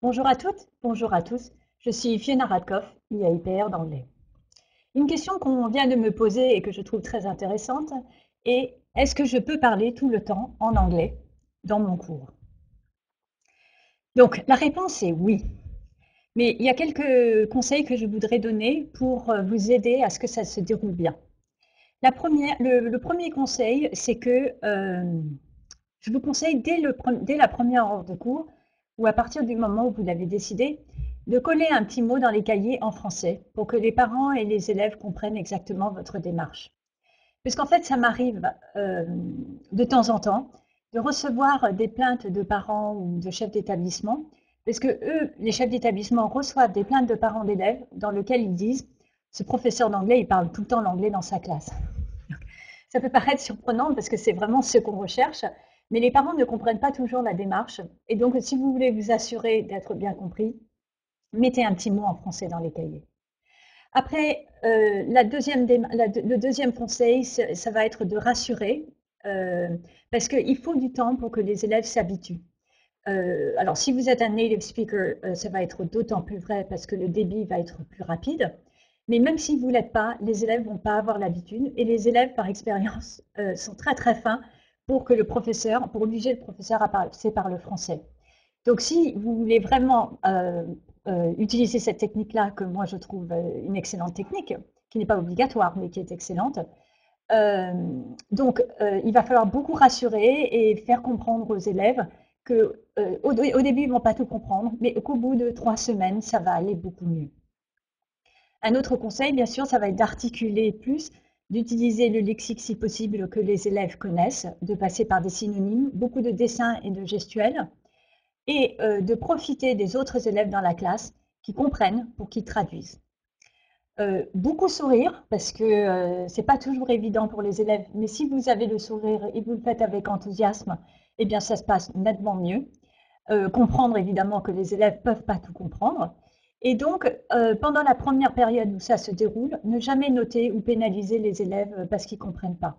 Bonjour à toutes, bonjour à tous. Je suis Fiona Radkoff, IAIPR d'anglais. Une question qu'on vient de me poser et que je trouve très intéressante est: est-ce que je peux parler tout le temps en anglais dans mon cours? Donc la réponse est oui. Mais il y a quelques conseils que je voudrais donner pour vous aider à ce que ça se déroule bien. Le premier conseil, c'est que je vous conseille dès la première heure de cours, ou à partir du moment où vous l'avez décidé, de coller un petit mot dans les cahiers en français pour que les parents et les élèves comprennent exactement votre démarche. Puisqu'en fait, ça m'arrive de temps en temps de recevoir des plaintes de parents ou de chefs d'établissement, parce que eux, les chefs d'établissement, reçoivent des plaintes de parents d'élèves dans lesquelles ils disent: ce professeur d'anglais, il parle tout le temps l'anglais dans sa classe. Ça peut paraître surprenant parce que c'est vraiment ce qu'on recherche, mais les parents ne comprennent pas toujours la démarche. Et donc, si vous voulez vous assurer d'être bien compris, mettez un petit mot en français dans les cahiers. Après, le deuxième conseil, ça va être de rassurer, euh, parce qu'il faut du temps pour que les élèves s'habituent. Alors, si vous êtes un native speaker, ça va être d'autant plus vrai parce que le débit va être plus rapide. Mais même si vous ne l'êtes pas, les élèves ne vont pas avoir l'habitude. Et les élèves, par expérience, sont très très fins pour obliger le professeur à passer par le français. Donc, si vous voulez vraiment utiliser cette technique-là, que moi je trouve une excellente technique, qui n'est pas obligatoire, mais qui est excellente, euh, il va falloir beaucoup rassurer et faire comprendre aux élèves que au début, ils ne vont pas tout comprendre, mais qu'au bout de 3 semaines, ça va aller beaucoup mieux. Un autre conseil, bien sûr, ça va être d'articuler plus, d'utiliser le lexique si possible que les élèves connaissent, de passer par des synonymes, beaucoup de dessins et de gestuels, et de profiter des autres élèves dans la classe qui comprennent pour qu'ils traduisent. Beaucoup sourire, parce que c'est pas toujours évident pour les élèves, mais si vous avez le sourire et vous le faites avec enthousiasme, eh bien ça se passe nettement mieux. Comprendre évidemment que les élèves peuvent pas tout comprendre. Et donc, pendant la première période où ça se déroule, ne jamais noter ou pénaliser les élèves parce qu'ils comprennent pas.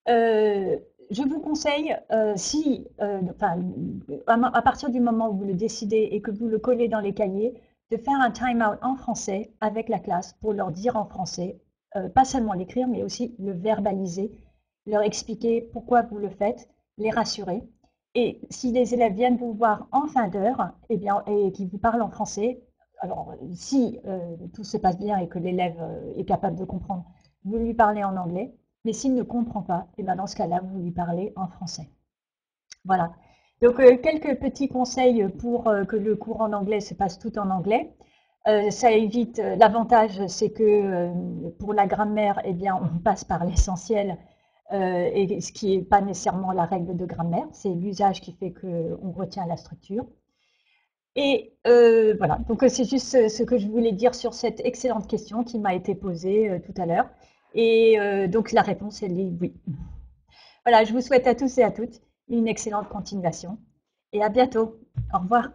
Euh, je vous conseille, à partir du moment où vous le décidez et que vous le collez dans les cahiers, de faire un time-out en français avec la classe pour leur dire en français, pas seulement l'écrire, mais aussi le verbaliser, leur expliquer pourquoi vous le faites, les rassurer. Et si les élèves viennent vous voir en fin d'heure, eh bien, et qu'ils vous parlent en français, alors si tout se passe bien et que l'élève est capable de comprendre, vous lui parlez en anglais. Mais s'il ne comprend pas, et ben dans ce cas-là, vous lui parlez en français. Voilà. Donc, quelques petits conseils pour que le cours en anglais se passe tout en anglais. Ça évite, l'avantage, c'est que pour la grammaire, eh bien, on passe par l'essentiel, et ce qui n'est pas nécessairement la règle de grammaire, c'est l'usage qui fait qu'on retient la structure. Et voilà, donc c'est juste ce que je voulais dire sur cette excellente question qui m'a été posée tout à l'heure. Et donc la réponse, elle est oui. Voilà, je vous souhaite à tous et à toutes une excellente continuation et à bientôt. Au revoir.